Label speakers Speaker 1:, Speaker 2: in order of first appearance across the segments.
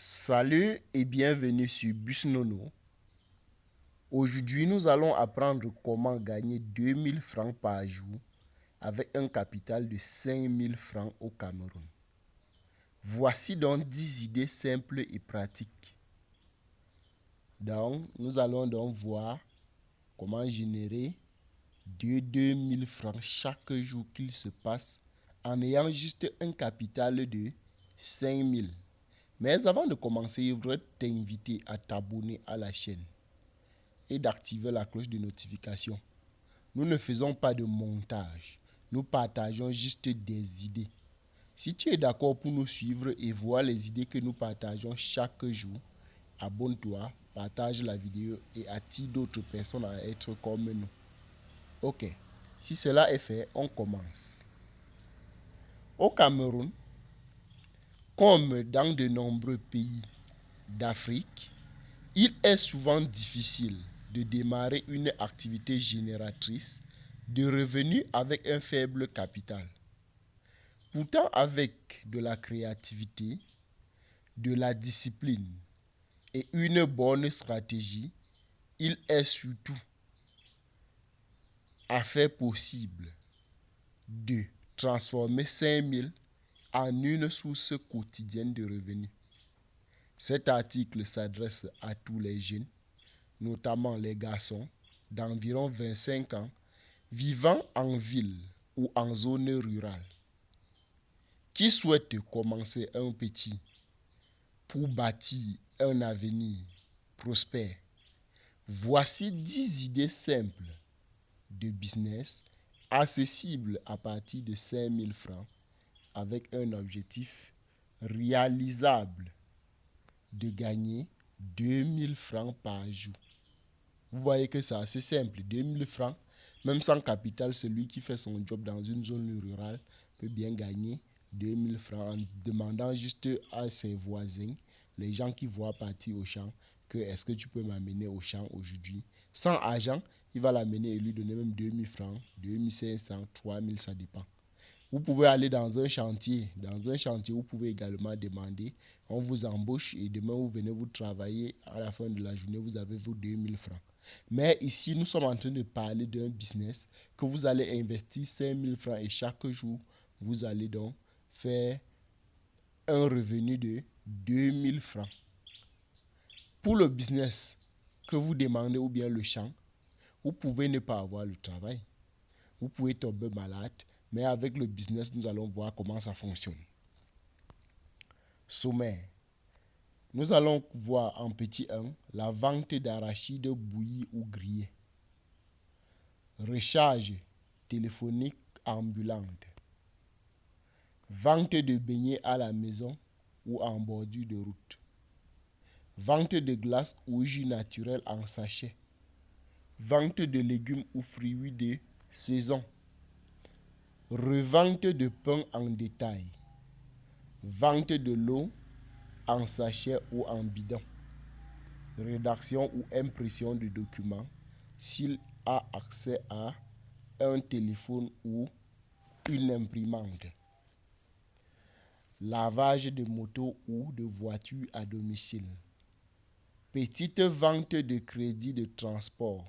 Speaker 1: Salut et bienvenue sur Busnono. Aujourd'hui, nous allons apprendre comment gagner 2000 francs par jour avec un capital de 5000 francs au Cameroun. Voici donc 10 idées simples et pratiques. Donc, nous allons donc voir comment générer 2000 francs chaque jour qu'il se passe en ayant juste un capital de 5000. Mais avant de commencer, je voudrais t'inviter à t'abonner à la chaîne et d'activer la cloche de notification. Nous ne faisons pas de montage, nous partageons juste des idées. Si tu es d'accord pour nous suivre et voir les idées que nous partageons chaque jour, abonne-toi, partage la vidéo et attire d'autres personnes à être comme nous. Ok, si cela est fait, on commence. Au Cameroun, comme dans de nombreux pays d'Afrique, il est souvent difficile de démarrer une activité génératrice de revenus avec un faible capital. Pourtant, avec de la créativité, de la discipline et une bonne stratégie, il est surtout à faire possible de transformer 5000 en une source quotidienne de revenus. Cet article s'adresse à tous les jeunes, notamment les garçons d'environ 25 ans, vivant en ville ou en zone rurale, qui souhaitent commencer un petit pour bâtir un avenir prospère. Voici 10 idées simples de business accessibles à partir de 5000 francs avec un objectif réalisable de gagner 2000 francs par jour. Vous voyez que c'est assez simple. 2000 francs, même sans capital, celui qui fait son job dans une zone rurale peut bien gagner 2000 francs en demandant juste à ses voisins, les gens qui voient partir au champ, que est-ce que tu peux m'amener au champ aujourd'hui. Sans argent, il va l'amener et lui donner même 2000 francs, 2500, 3000, ça dépend. Vous pouvez aller dans un chantier. Dans un chantier, vous pouvez également demander. On vous embauche et demain, vous venez vous travailler. À la fin de la journée, vous avez vos 2000 francs. Mais ici, nous sommes en train de parler d'un business que vous allez investir 5000 francs et chaque jour, vous allez donc faire un revenu de 2000 francs. Pour le business que vous demandez ou bien le champ, vous pouvez ne pas avoir le travail. Vous pouvez tomber malade, mais avec le business, nous allons voir comment ça fonctionne. Sommaire. Nous allons voir en petit 1 la vente d'arachides bouillis ou grillés. Recharge téléphonique ambulante. Vente de beignets à la maison ou en bordure de route. Vente de glace ou jus naturel en sachet. Vente de légumes ou fruits de saison. Revente de pain en détail. Vente de l'eau en sachet ou en bidon. Rédaction ou impression de documents s'il a accès à un téléphone ou une imprimante. Lavage de moto ou de voiture à domicile. Petite vente de crédit de transport.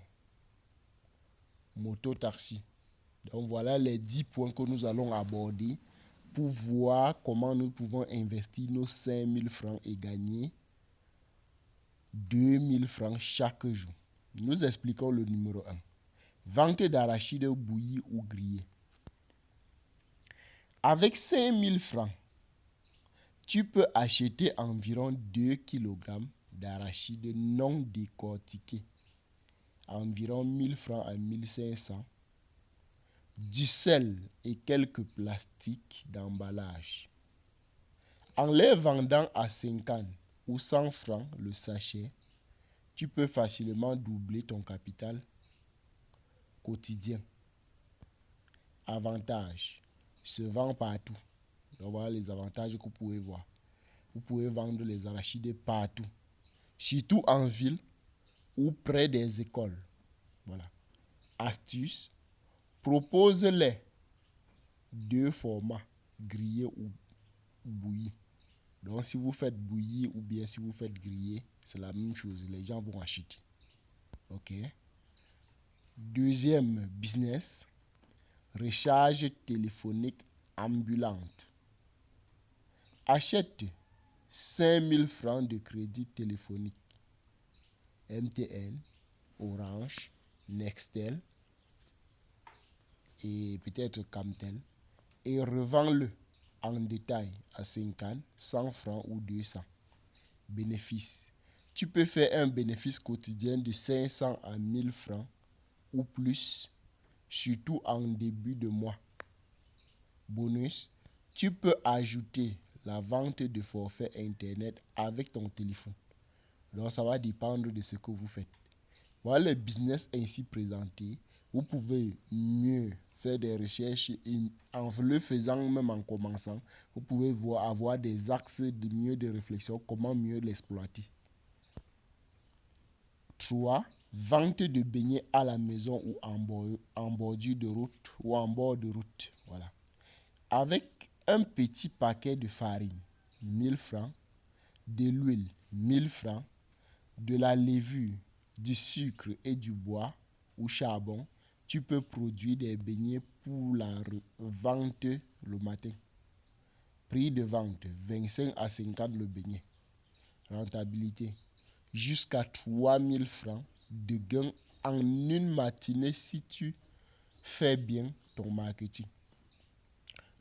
Speaker 1: Moto-taxi. Donc voilà les 10 points que nous allons aborder pour voir comment nous pouvons investir nos 5000 francs et gagner 2000 francs chaque jour. Nous expliquons le numéro 1. Vente d'arachides bouillis ou grillés. Avec 5000 francs, tu peux acheter environ 2 kg d'arachides non décortiqués, environ 1000 francs à 1500, du sel et quelques plastiques d'emballage. En les vendant à 50 ou 100 francs le sachet, tu peux facilement doubler ton capital quotidien. Avantage, se vend partout. Donc voilà les avantages que vous pouvez voir. Vous pouvez vendre les arachides partout, surtout en ville ou près des écoles. Voilà. Astuce, propose-les 2 formats, grillé ou bouilli. Donc si vous faites bouillir ou bien si vous faites griller, c'est la même chose. Les gens vont acheter. Ok. Deuxième business, recharge téléphonique ambulante. Achète 5000 francs de crédit téléphonique. MTN, Orange, Nextel et peut-être Camtel et revends-le en détail à 50, 100 francs ou 200. Bénéfice. Tu peux faire un bénéfice quotidien de 500 à 1000 francs ou plus, surtout en début de mois. Bonus, tu peux ajouter la vente de forfaits Internet avec ton téléphone. Donc, ça va dépendre de ce que vous faites. Voilà le business ainsi présenté. Vous pouvez mieux faire des recherches et en le faisant, même en commençant, vous pouvez avoir des axes de réflexion, comment mieux l'exploiter. 3. Vente de beignets à la maison ou en bordure de route ou en bord de route. Voilà. Avec un petit paquet de farine, 1000 francs, de l'huile, 1000 francs, de la levure, du sucre et du bois ou charbon, tu peux produire des beignets pour la vente le matin. Prix de vente, 25 à 50 le beignet. Rentabilité, jusqu'à 3000 francs de gain en une matinée si tu fais bien ton marketing.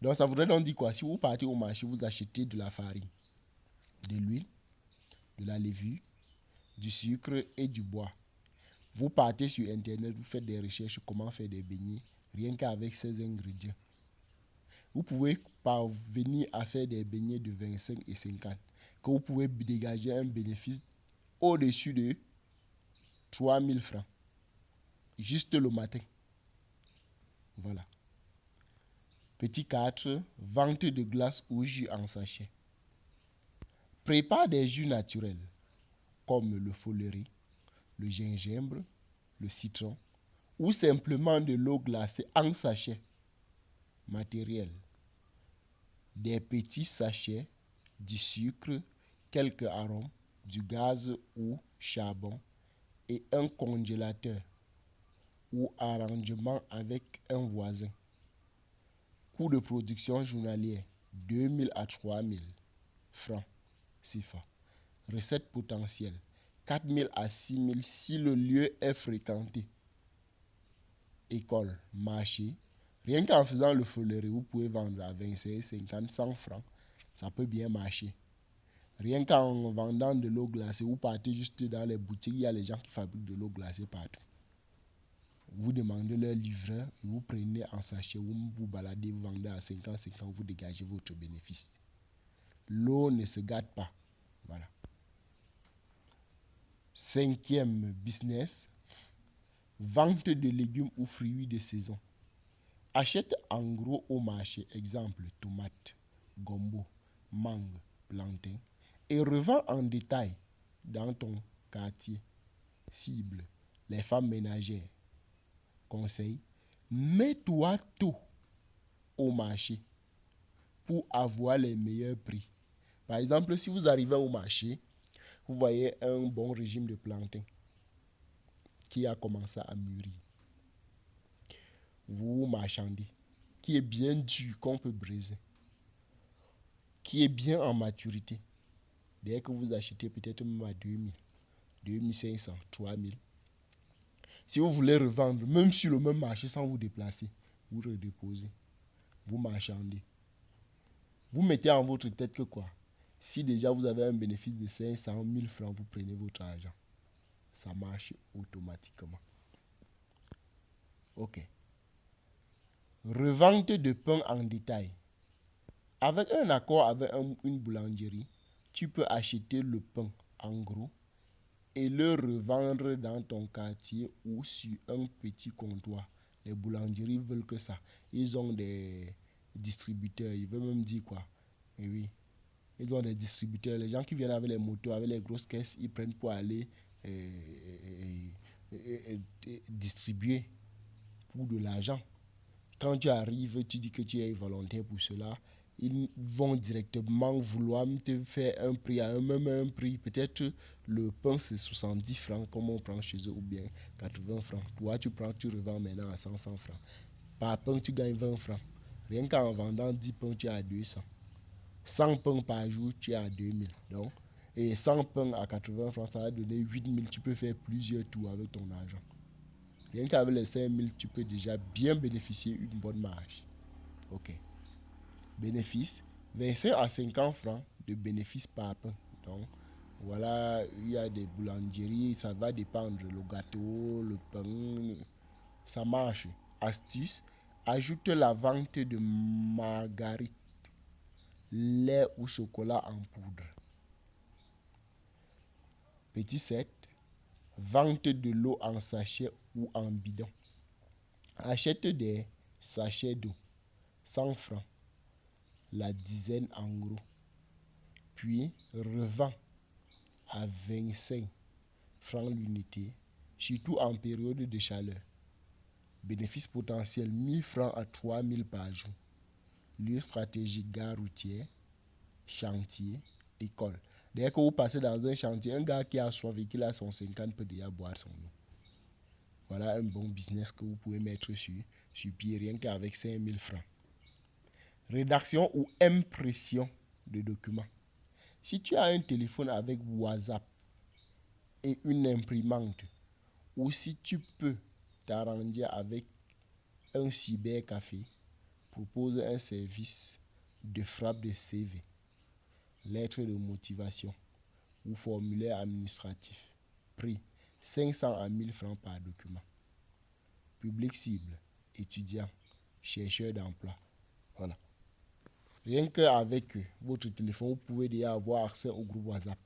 Speaker 1: Donc ça voudrait donc dire quoi? Si vous partez au marché, vous achetez de la farine, de l'huile, de la levure, du sucre et du bois. Vous partez sur Internet, vous faites des recherches comment faire des beignets, rien qu'avec ces ingrédients. Vous pouvez parvenir à faire des beignets de 25 et 50, que vous pouvez dégager un bénéfice au-dessus de 3000 francs, juste le matin. Voilà. Petit 4, vente de glace ou jus en sachet. Prépare des jus naturels, comme le follerie, le gingembre, le citron, ou simplement de l'eau glacée en sachet. Matériel. Des petits sachets, du sucre, quelques arômes, du gaz ou charbon et un congélateur ou arrangement avec un voisin. Coût de production journalier 2000 à 3000 francs CFA. Recette potentielle 4000 à 6000 si le lieu est fréquenté. École, marché. Rien qu'en faisant le follerie, vous pouvez vendre à 25, 50, 100 francs. Ça peut bien marcher. Rien qu'en vendant de l'eau glacée, vous partez juste dans les boutiques, il y a les gens qui fabriquent de l'eau glacée partout. Vous demandez leur livreur, et vous prenez en sachet, vous baladez, vous vendez à 50, 50, vous dégagez votre bénéfice. L'eau ne se gâte pas. Voilà. 5e business, vente de légumes ou fruits de saison. Achète en gros au marché, exemple tomates, gombo, mangue, plantain, et revends en détail dans ton quartier. Cible, les femmes ménagères. Conseil, mets-toi tôt au marché pour avoir les meilleurs prix. Par exemple, si vous arrivez au marché, vous voyez un bon régime de plantain qui a commencé à mûrir. Vous marchandez, qui est bien dur, qu'on peut briser, qui est bien en maturité. Dès que vous achetez peut-être même à 2000, 2500, 3000. Si vous voulez revendre, même sur le même marché sans vous déplacer, vous redéposez, vous marchandez. Vous mettez en votre tête que quoi? Si déjà vous avez un bénéfice de 500 000 francs, vous prenez votre argent. Ça marche automatiquement. Ok. Revente de pain en détail. Avec un accord avec une boulangerie, tu peux acheter le pain en gros et le revendre dans ton quartier ou sur un petit comptoir. Les boulangeries veulent que ça. Ils ont des distributeurs. Ils veulent même dire quoi? Et oui. Ils ont des distributeurs. Les gens qui viennent avec les motos, avec les grosses caisses, ils prennent pour aller distribuer pour de l'argent. Quand tu arrives, tu dis que tu es volontaire pour cela. ils vont directement vouloir te faire un prix à même un prix. Peut-être le pain c'est 70 francs comme on prend chez eux ou bien 80 francs. Toi tu revends maintenant à 100 francs. Par pain tu gagnes 20 francs. Rien qu'en vendant 10 pains tu es à 200. 100 pains par jour tu es à 2000. Donc, et 100 pains à 80 francs ça va donner 8000. Tu peux faire plusieurs tours avec ton argent. Rien qu'avec les 5000 tu peux déjà bien bénéficier une bonne marge. Ok. Bénéfice, 25 à 50 francs de bénéfice par pain. Donc, voilà, il y a des boulangeries, ça va dépendre. Le gâteau, le pain, ça marche. Astuce, ajoute la vente de margarine, lait ou chocolat en poudre. Petit 7, vente de l'eau en sachet ou en bidon. Achète des sachets d'eau, 100 francs, la dizaine en gros. Puis revends à 25 francs l'unité, surtout en période de chaleur. Bénéfice potentiel 1000 francs à 3000 par jour. Lieu stratégique, gare routière, chantier, école. Dès que vous passez dans un chantier, un gars qui a soif et qui a son 50 peut déjà boire son eau. Voilà un bon business que vous pouvez mettre sur pied rien qu'avec 5000 francs. Rédaction ou impression de documents. Si tu as un téléphone avec WhatsApp et une imprimante, ou si tu peux t'arranger avec un cybercafé, propose un service de frappe de CV, lettre de motivation ou formulaire administratif. Prix 500 à 1000 francs par document. Public cible, étudiants, chercheurs d'emploi. Voilà. Rien qu'avec votre téléphone, vous pouvez déjà avoir accès au groupe WhatsApp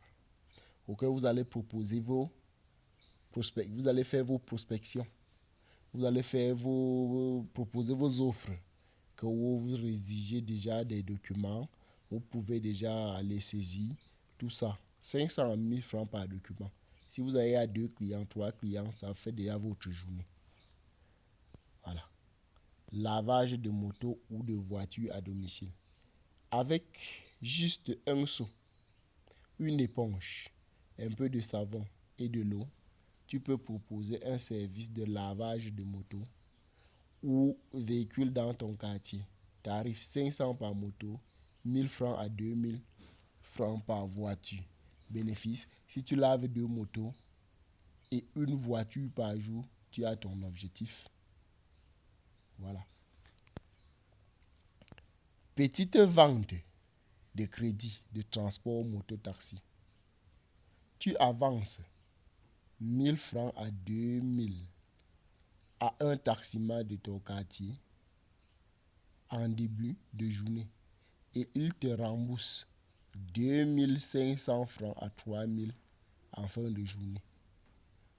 Speaker 1: auquel vous allez proposer vos prospects, vous allez faire vos prospections, vous allez proposer vos offres, que vous rédigez déjà des documents, vous pouvez déjà les saisir, tout ça. 500 à 1000 francs par document. Si vous avez à 2 clients, 3 clients, ça fait déjà votre journée. Voilà. Lavage de moto ou de voiture à domicile. Avec juste un seau, une éponge, un peu de savon et de l'eau, tu peux proposer un service de lavage de moto ou véhicule dans ton quartier. Tarif 500 par moto, 1000 francs à 2000 francs par voiture. Bénéfice, si tu laves 2 motos et une voiture par jour, tu as ton objectif. Voilà. Petite vente de crédit de transport moto-taxi. Tu avances 1000 francs à 2000 à un taximan de ton quartier en début de journée et il te rembourse 2500 francs à 3000 en fin de journée.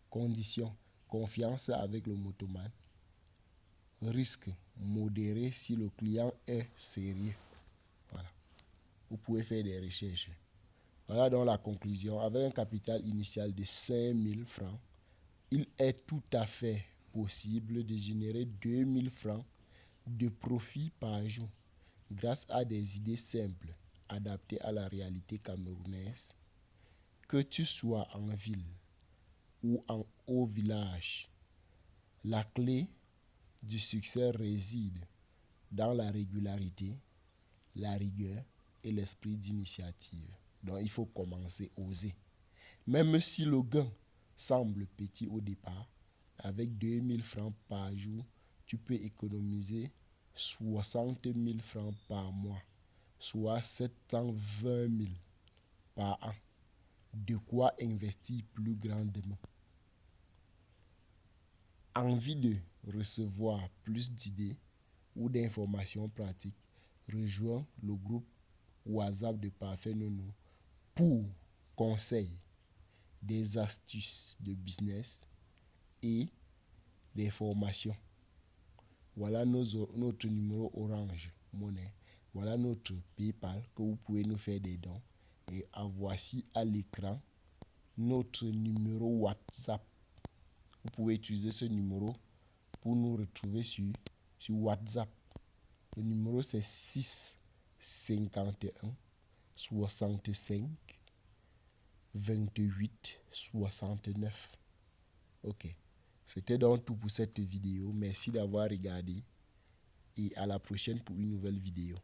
Speaker 1: Condition, confiance avec le motoman. Risque modéré si le client est sérieux. Voilà. Vous pouvez faire des recherches. Voilà donc la conclusion. Avec un capital initial de 5000 francs, il est tout à fait possible de générer 2000 francs de profit par jour grâce à des idées simples adaptées à la réalité camerounaise. Que tu sois en ville ou au village, la clé du succès réside dans la régularité, la rigueur et l'esprit d'initiative. Donc il faut commencer, oser. Même si le gain semble petit au départ, avec 2000 francs par jour, tu peux économiser 60 000 francs par mois, soit 720 000 par an. De quoi investir plus grandement. Envie de recevoir plus d'idées ou d'informations pratiques, rejoins le groupe WhatsApp de Parfait Nono pour conseils, des astuces de business et des formations. Voilà notre numéro Orange Monnaie. Voilà notre PayPal que vous pouvez nous faire des dons. Et voici à l'écran notre numéro WhatsApp. Vous pouvez utiliser ce numéro pour nous retrouver sur WhatsApp. Le numéro c'est 6 51 65 28 69. Ok, c'était donc tout pour cette vidéo. Merci d'avoir regardé et à la prochaine pour une nouvelle vidéo.